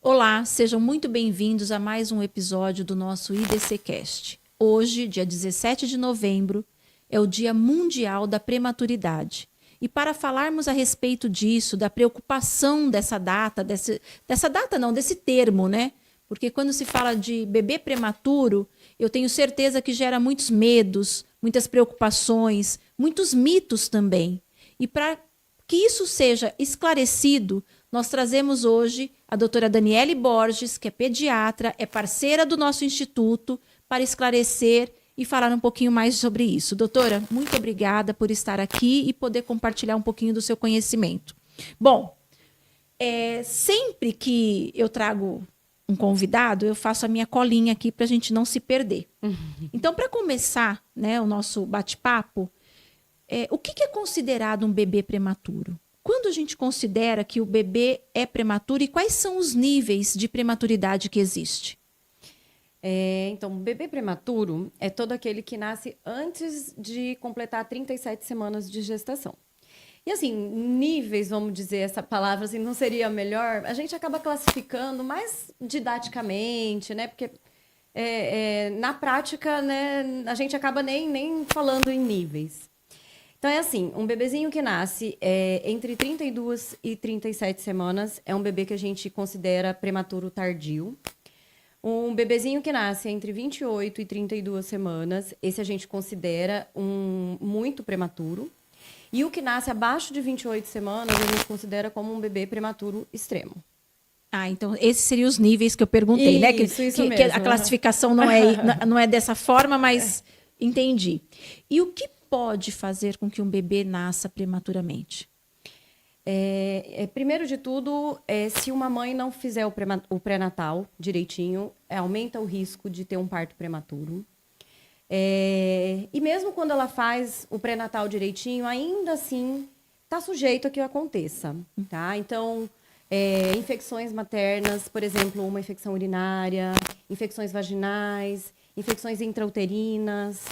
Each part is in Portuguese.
Olá, sejam muito bem-vindos a mais um episódio do nosso IDCcast. Hoje, dia 17 de novembro, é o Dia Mundial da Prematuridade. E para falarmos a respeito disso, da preocupação dessa data, desse termo, né? Porque quando se fala de bebê prematuro, eu tenho certeza que gera muitos medos, muitas preocupações, muitos mitos também. E para que isso seja esclarecido, nós trazemos hoje a doutora Daniele Borges, que é pediatra, é parceira do nosso instituto, para esclarecer e falar um pouquinho mais sobre isso. Doutora, muito obrigada por estar aqui e poder compartilhar um pouquinho do seu conhecimento. Bom, sempre que eu trago um convidado, eu faço a minha colinha aqui para a gente não se perder. Então, para começar, né, o nosso bate-papo, o que é considerado um bebê prematuro? Quando a gente considera que o bebê é prematuro e quais são os níveis de prematuridade que existe? Então, o bebê prematuro é todo aquele que nasce antes de completar 37 semanas de gestação. E assim, níveis, vamos dizer essa palavra, assim, não seria melhor? A gente acaba classificando mais didaticamente, né? Porque na prática, né, a gente acaba nem falando em níveis. Então, é assim, um bebezinho que nasce entre 32 e 37 semanas é um bebê que a gente considera prematuro tardio. Um bebezinho que nasce entre 28 e 32 semanas, esse a gente considera um muito prematuro. E o que nasce abaixo de 28 semanas, a gente considera como um bebê prematuro extremo. Ah, então esses seriam os níveis que eu perguntei, né? Isso Que mesmo. a classificação não é dessa forma, mas entendi. E o que pode fazer com que um bebê nasça prematuramente? Primeiro de tudo, se uma mãe não fizer o pré-natal direitinho, aumenta o risco de ter um parto prematuro. E mesmo quando ela faz o pré-natal direitinho, ainda assim está sujeito a que aconteça, tá? Então, infecções maternas, por exemplo, uma infecção urinária, infecções vaginais, infecções intrauterinas,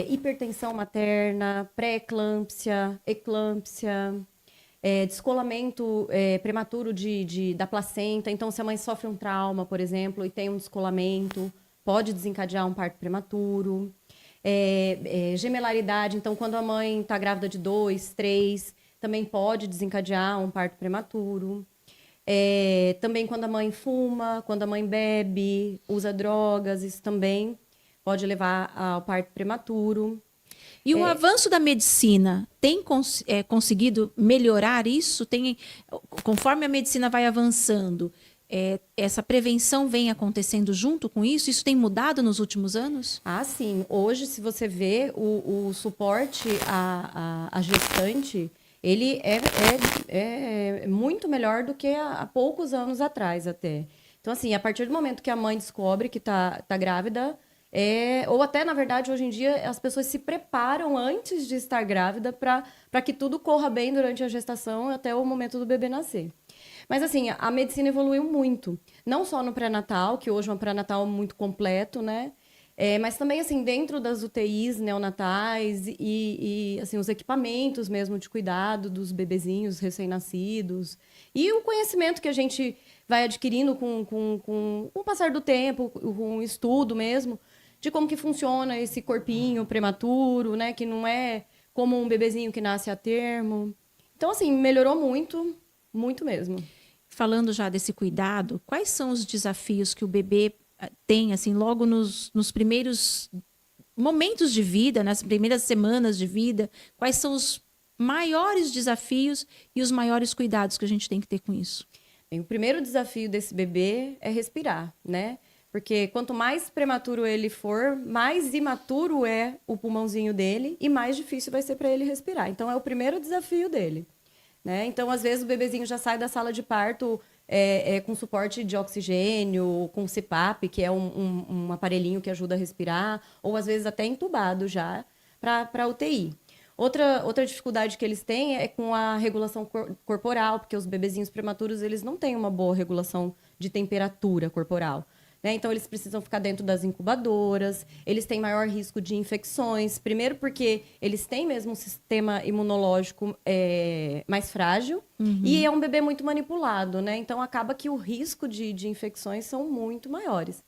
hipertensão materna, pré-eclâmpsia, eclâmpsia, descolamento prematuro da placenta. Então, se a mãe sofre um trauma, por exemplo, e tem um descolamento, pode desencadear um parto prematuro. Gemelaridade, então, quando a mãe está grávida de 2, 3, também pode desencadear um parto prematuro. Também quando a mãe fuma, quando a mãe bebe, usa drogas, isso também pode levar ao parto prematuro. E o avanço da medicina tem conseguido melhorar isso? Conforme a medicina vai avançando, essa prevenção vem acontecendo junto com isso? Isso tem mudado nos últimos anos? Ah, sim. Hoje, se você vê o suporte à gestante, ele é muito melhor do que há poucos anos atrás até. Então, assim, a partir do momento que a mãe descobre que tá grávida, ou até, na verdade, hoje em dia, as pessoas se preparam antes de estar grávida para que tudo corra bem durante a gestação até o momento do bebê nascer. Mas, assim, a medicina evoluiu muito. Não só no pré-natal, que hoje é um pré-natal muito completo, né? Mas também, assim, dentro das UTIs neonatais assim, os equipamentos mesmo de cuidado dos bebezinhos recém-nascidos. E o conhecimento que a gente vai adquirindo com o passar do tempo, com o estudo mesmo, de como que funciona esse corpinho prematuro, né? Que não é como um bebezinho que nasce a termo. Então, assim, melhorou muito, muito mesmo. Falando já desse cuidado, quais são os desafios que o bebê tem, assim, logo nos primeiros momentos de vida, nas primeiras semanas de vida? Quais são os maiores desafios e os maiores cuidados que a gente tem que ter com isso? Bem, o primeiro desafio desse bebê é respirar, né? Porque quanto mais prematuro ele for, mais imaturo é o pulmãozinho dele e mais difícil vai ser para ele respirar. Então, é o primeiro desafio dele. Né? Então, às vezes, o bebezinho já sai da sala de parto com suporte de oxigênio, com CPAP, que é um aparelhinho que ajuda a respirar, ou às vezes até entubado já para UTI. Outra dificuldade que eles têm é com a regulação corporal, porque os bebezinhos prematuros eles não têm uma boa regulação de temperatura corporal. né? Então, eles precisam ficar dentro das incubadoras, eles têm maior risco de infecções. Primeiro porque eles têm mesmo um sistema imunológico mais frágil e é um bebê muito manipulado, né? Então, acaba que o risco de infecções são muito maiores.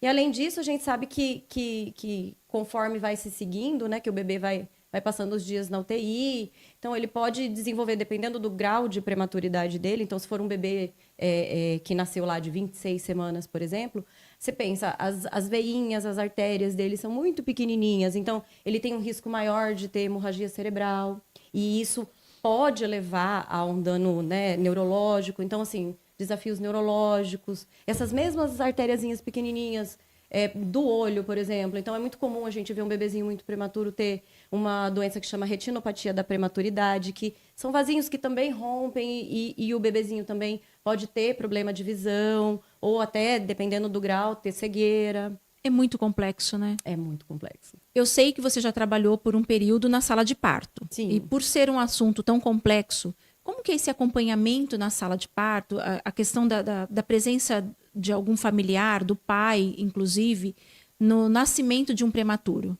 E, além disso, a gente sabe que conforme vai se seguindo, né? Que o bebê vai passando os dias na UTI. Então, ele pode desenvolver, dependendo do grau de prematuridade dele. Então, se for um bebê que nasceu lá de 26 semanas, por exemplo, você pensa, as veinhas, as artérias dele são muito pequenininhas. Então, ele tem um risco maior de ter hemorragia cerebral. E isso pode levar a um dano, né, neurológico. Então, assim, desafios neurológicos. Essas mesmas artériazinhas pequenininhas do olho, por exemplo. Então, é muito comum a gente ver um bebezinho muito prematuro ter uma doença que chama retinopatia da prematuridade, que são vasinhos que também rompem e o bebezinho também pode ter problema de visão ou até, dependendo do grau, ter cegueira. É muito complexo, né? É muito complexo. Eu sei que você já trabalhou por um período na sala de parto. Sim. E por ser um assunto tão complexo, como que é esse acompanhamento na sala de parto, a questão da presença de algum familiar, do pai, inclusive, no nascimento de um prematuro?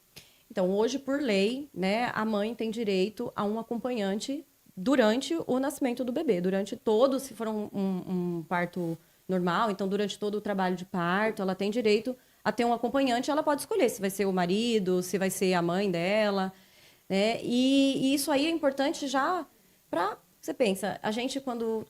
Então, hoje, por lei, né, a mãe tem direito a um acompanhante durante o nascimento do bebê. Durante todo, se for um parto normal, então durante todo o trabalho de parto, ela tem direito a ter um acompanhante. Ela pode escolher se vai ser o marido, se vai ser a mãe dela, né? E isso aí é importante já para... Você pensa, a gente quando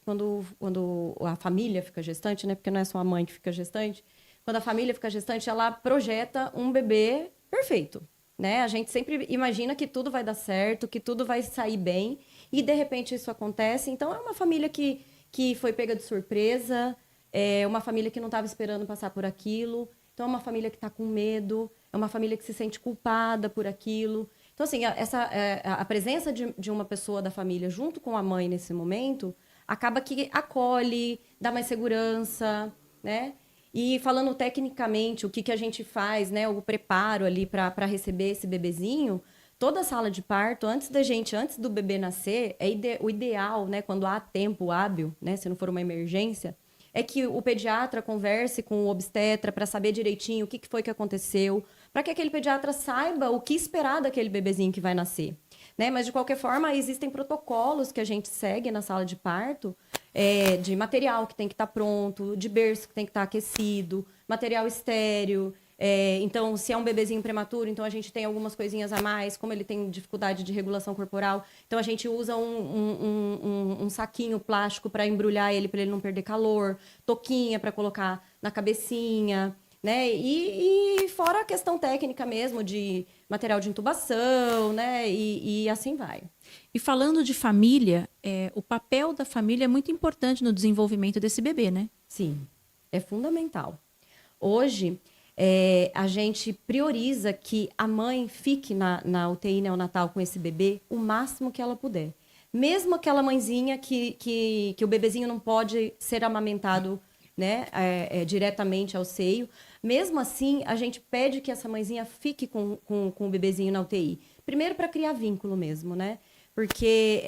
a família fica gestante, né? Porque não é só a mãe que fica gestante. Quando a família fica gestante, ela projeta um bebê perfeito, né? A gente sempre imagina que tudo vai dar certo, que tudo vai sair bem. E, de repente, isso acontece. Então, é uma família que foi pega de surpresa. É uma família que não estava esperando passar por aquilo. Então, é uma família que está com medo. É uma família que se sente culpada por aquilo. Então, assim, a presença de uma pessoa da família junto com a mãe nesse momento acaba que acolhe, dá mais segurança, né? E falando tecnicamente o que a gente faz, né? O preparo ali para receber esse bebezinho, toda a sala de parto, antes do bebê nascer, o ideal, né? Quando há tempo hábil, né? Se não for uma emergência, é que o pediatra converse com o obstetra para saber direitinho o que foi que aconteceu, para que aquele pediatra saiba o que esperar daquele bebezinho que vai nascer, né? Mas, de qualquer forma, existem protocolos que a gente segue na sala de parto, de material que tem que estar pronto, de berço que tem que estar aquecido, material estéreo. Então, se é um bebezinho prematuro, então a gente tem algumas coisinhas a mais, como ele tem dificuldade de regulação corporal, então a gente usa um saquinho plástico para embrulhar ele, para ele não perder calor, touquinha para colocar na cabecinha, né? E fora a questão técnica mesmo, de material de intubação, né? E assim vai. E falando de família, o papel da família é muito importante no desenvolvimento desse bebê, né? Sim, é fundamental. Hoje, a gente prioriza que a mãe fique na UTI neonatal com esse bebê o máximo que ela puder. Mesmo aquela mãezinha que o bebezinho não pode ser amamentado, né, diretamente ao seio. Mesmo assim, a gente pede que essa mãezinha fique com o bebezinho na UTI. Primeiro, para criar vínculo mesmo, né? Porque,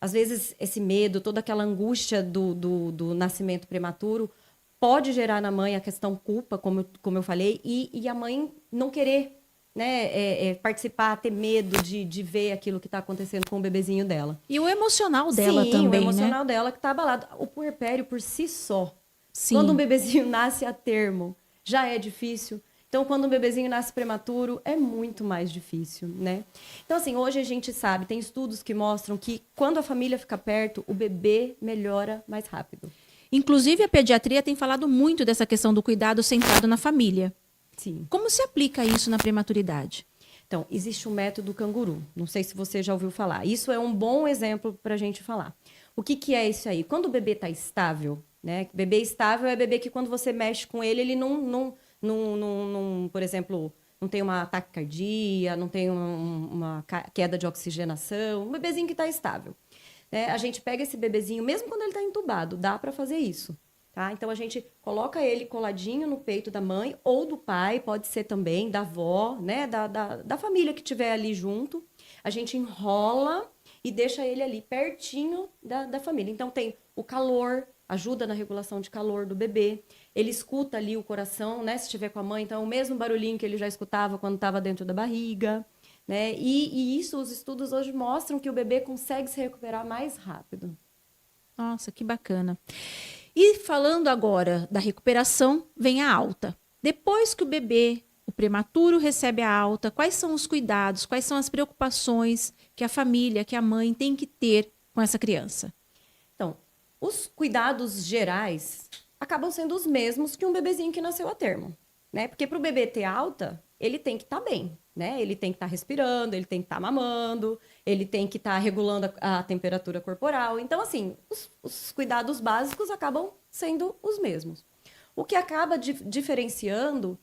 às vezes, esse medo, toda aquela angústia do nascimento prematuro pode gerar na mãe a questão culpa, como eu falei, e a mãe não querer, né, participar, ter medo de ver aquilo que está acontecendo com o bebezinho dela. E o emocional dela Sim, também, o emocional né? dela que está abalado. O puerpério por si só, Sim. quando um bebezinho nasce a termo, já é difícil. Então, quando um bebezinho nasce prematuro, é muito mais difícil, né? Então, assim, hoje a gente sabe, tem estudos que mostram que quando a família fica perto, o bebê melhora mais rápido. Inclusive, a pediatria tem falado muito dessa questão do cuidado centrado na família. Sim. Como se aplica isso na prematuridade? Então, existe o método canguru. Não sei se você já ouviu falar. Isso é um bom exemplo para a gente falar. O que é isso aí? Quando o bebê está estável, né? Bebê estável é bebê que quando você mexe com ele, ele não por exemplo, não tem uma taquicardia, não tem uma queda de oxigenação. Um bebezinho que está estável. A gente pega esse bebezinho, mesmo quando ele está entubado, dá para fazer isso. Tá? Então, a gente coloca ele coladinho no peito da mãe ou do pai, pode ser também da avó, né? da família que estiver ali junto. A gente enrola e deixa ele ali pertinho da família. Então, tem o calor ajuda na regulação de calor do bebê. Ele escuta ali o coração, né? Se estiver com a mãe, então é o mesmo barulhinho que ele já escutava quando estava dentro da barriga, né? E isso, os estudos hoje mostram que o bebê consegue se recuperar mais rápido. Nossa, que bacana. E falando agora da recuperação, vem a alta. Depois que o bebê, o prematuro, recebe a alta, quais são os cuidados, quais são as preocupações que a família, que a mãe tem que ter com essa criança? Então, os cuidados gerais acabam sendo os mesmos que um bebezinho que nasceu a termo, né? Porque para o bebê ter alta, ele tem que estar bem, né? Ele tem que estar respirando, ele tem que estar mamando, ele tem que estar regulando a temperatura corporal. Então, assim, os cuidados básicos acabam sendo os mesmos. O que acaba diferenciando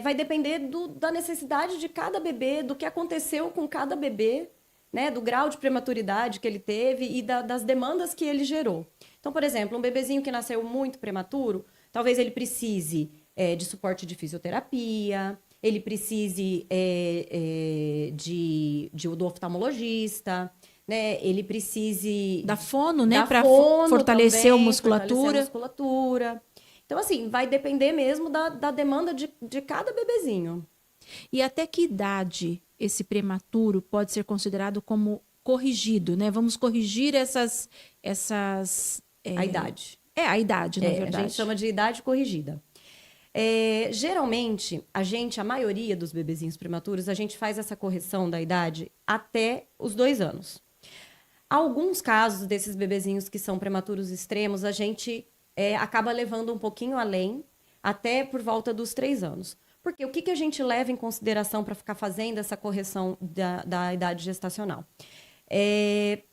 vai depender da necessidade de cada bebê, do que aconteceu com cada bebê, né? Do grau de prematuridade que ele teve e das demandas que ele gerou. Então, por exemplo, um bebezinho que nasceu muito prematuro, talvez ele precise de suporte de fisioterapia, ele precise do oftalmologista, né? Ele precise da fono, né? Da Para fono fortalecer também, a musculatura. fortalecer a musculatura. Então, assim, vai depender mesmo da demanda de cada bebezinho. E até que idade esse prematuro pode ser considerado como corrigido, né? Vamos corrigir essas A idade. a idade, na verdade. A gente chama de idade corrigida. Geralmente, a maioria dos bebezinhos prematuros, a gente faz essa correção da idade até os 2 anos. Alguns casos desses bebezinhos que são prematuros extremos, a gente acaba levando um pouquinho além, até por volta dos 3 anos. Porque o que a gente leva em consideração para ficar fazendo essa correção da idade gestacional?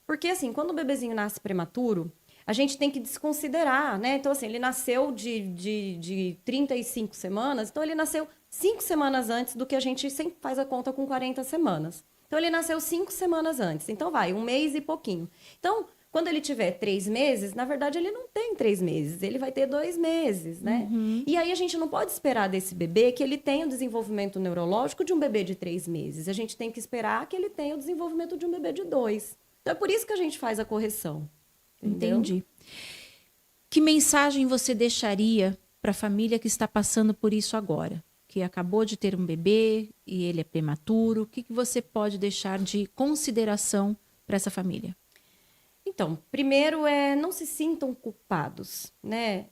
Porque, assim, quando o bebezinho nasce prematuro, a gente tem que desconsiderar, né? Então, assim, ele nasceu de 35 semanas, então ele nasceu 5 semanas antes do que a gente sempre faz a conta com 40 semanas. Então, ele nasceu 5 semanas antes. Então, vai, 1 mês e pouquinho. Então, quando ele tiver 3 meses, na verdade, ele não tem 3 meses, ele vai ter 2 meses, né? Uhum. E aí, a gente não pode esperar desse bebê que ele tenha o desenvolvimento neurológico de um bebê de 3 meses. A gente tem que esperar que ele tenha o desenvolvimento de um bebê de 2. Então, é por isso que a gente faz a correção. Entendeu? Entendi. Que mensagem você deixaria para a família que está passando por isso agora? Que acabou de ter um bebê e ele é prematuro. O que você pode deixar de consideração para essa família? Então, primeiro não se sintam culpados, né?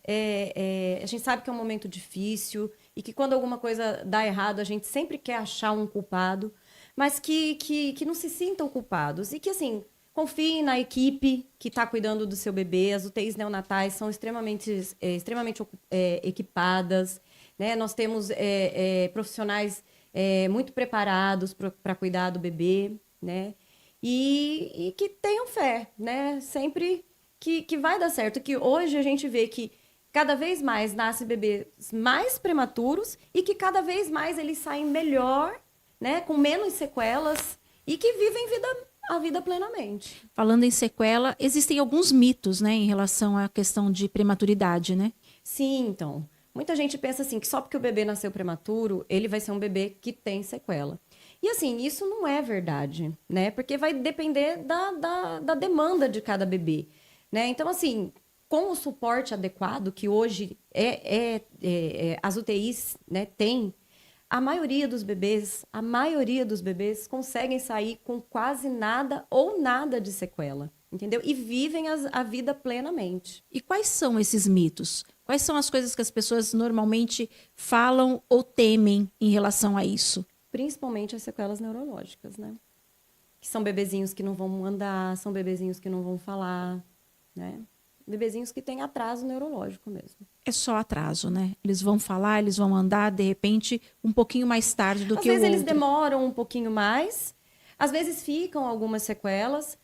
A gente sabe que é um momento difícil e que quando alguma coisa dá errado, a gente sempre quer achar um culpado, mas que não se sintam culpados e que, assim, confiem na equipe que está cuidando do seu bebê. As UTIs neonatais são extremamente equipadas, né? Nós temos profissionais muito preparados para cuidar do bebê, né? E que tenham fé, né? Sempre que vai dar certo. Que hoje a gente vê que cada vez mais nascem bebês mais prematuros e que cada vez mais eles saem melhor, né? Com menos sequelas e que vivem a vida plenamente. Falando em sequela, existem alguns mitos, né, em relação à questão de prematuridade, né? Sim, então. Muita gente pensa assim, que só porque o bebê nasceu prematuro, ele vai ser um bebê que tem sequela. E assim, isso não é verdade, né? Porque vai depender da demanda de cada bebê, né? Então, assim, com o suporte adequado que hoje as UTIs, né, têm, a maioria dos bebês conseguem sair com quase nada ou nada de sequela, entendeu? E vivem a vida plenamente. E quais são esses mitos? Quais são as coisas que as pessoas normalmente falam ou temem em relação a isso? Principalmente as sequelas neurológicas, né? Que são bebezinhos que não vão andar, são bebezinhos que não vão falar, né? Bebezinhos que têm atraso neurológico mesmo. É só atraso, né? Eles vão falar, eles vão andar, de repente, um pouquinho mais tarde do que o outro. Às vezes eles demoram um pouquinho mais, às vezes ficam algumas sequelas,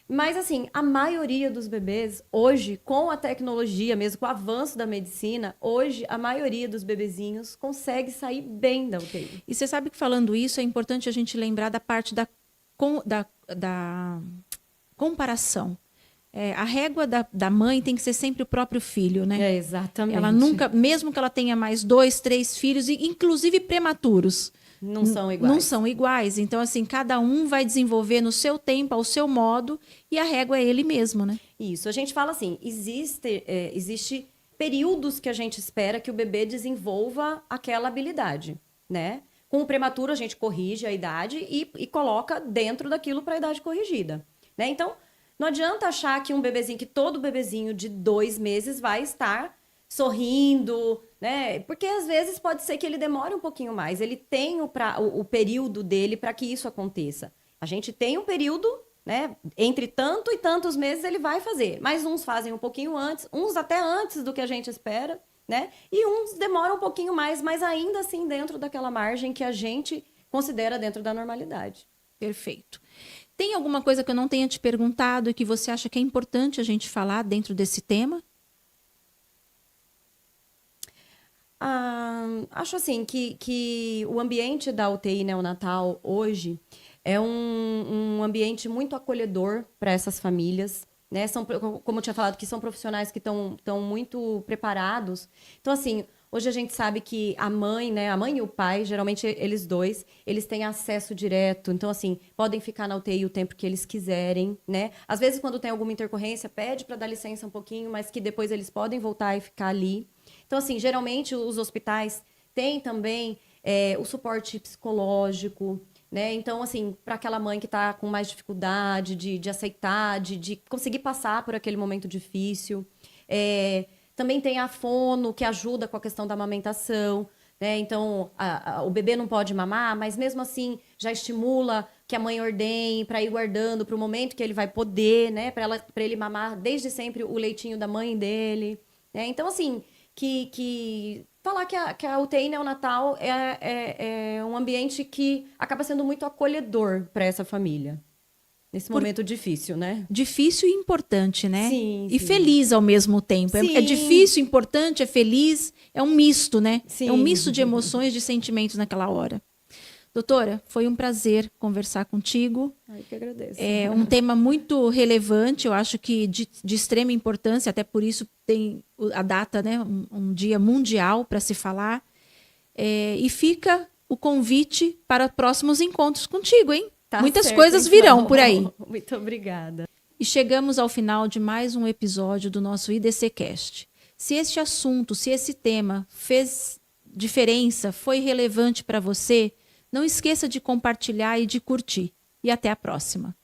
mas assim, a maioria dos bebês, hoje, com a tecnologia mesmo, com o avanço da medicina, hoje a maioria dos bebezinhos consegue sair bem da UTI. E você sabe que falando isso, é importante a gente lembrar da parte da comparação. A régua da mãe tem que ser sempre o próprio filho, né? Exatamente. Ela nunca, mesmo que ela tenha mais 2, 3 filhos, inclusive prematuros, não são iguais. Não são iguais. Então, assim, cada um vai desenvolver no seu tempo, ao seu modo, e a régua é ele mesmo, né? Isso, a gente fala assim, existe períodos que a gente espera que o bebê desenvolva aquela habilidade, né? Com o prematuro, a gente corrige a idade e coloca dentro daquilo para a idade corrigida, né? Então, não adianta achar que que todo bebezinho de 2 meses vai estar sorrindo, né? Porque às vezes pode ser que ele demore um pouquinho mais. Ele tem o período dele para que isso aconteça. A gente tem um período, né? Entre tanto e tantos meses ele vai fazer. Mas uns fazem um pouquinho antes, uns até antes do que a gente espera, né? E uns demoram um pouquinho mais, mas ainda assim dentro daquela margem que a gente considera dentro da normalidade. Perfeito. Tem alguma coisa que eu não tenha te perguntado e que você acha que é importante a gente falar dentro desse tema? Acho assim que o ambiente da UTI neonatal hoje é um ambiente muito acolhedor para essas famílias, né? Como eu tinha falado, que são profissionais que estão muito preparados. Então, assim, hoje a gente sabe que a mãe, né? A mãe e o pai, geralmente eles dois, eles têm acesso direto. Então, assim, podem ficar na UTI o tempo que eles quiserem, né? Às vezes, quando tem alguma intercorrência, pede para dar licença um pouquinho, mas que depois eles podem voltar e ficar ali. Então, assim, geralmente os hospitais têm também o suporte psicológico, né? Então, assim, para aquela mãe que está com mais dificuldade de aceitar, de conseguir passar por aquele momento difícil. Também tem a fono, que ajuda com a questão da amamentação, né? Então, o bebê não pode mamar, mas mesmo assim já estimula que a mãe ordenhe para ir guardando para o momento que ele vai poder, né? Para ele mamar desde sempre o leitinho da mãe dele, né? Então, assim, falar que a UTI neonatal é um ambiente que acaba sendo muito acolhedor para essa família. Nesse momento difícil, né? Difícil e importante, né? Sim, E sim. feliz ao mesmo tempo. É Sim. difícil, importante, é feliz. É um misto, né? Sim. É um misto de emoções, de sentimentos naquela hora. Doutora, foi um prazer conversar contigo. Ai, que agradeço. É um tema muito relevante, eu acho que de extrema importância, até por isso tem a data, né? Um dia mundial para se falar. E fica o convite para próximos encontros contigo, hein? Tá Muitas certo, coisas então. virão por aí. Muito obrigada. E chegamos ao final de mais um episódio do nosso IDC Cast. Se este assunto, se esse tema fez diferença, foi relevante para você, não esqueça de compartilhar e de curtir. E até a próxima.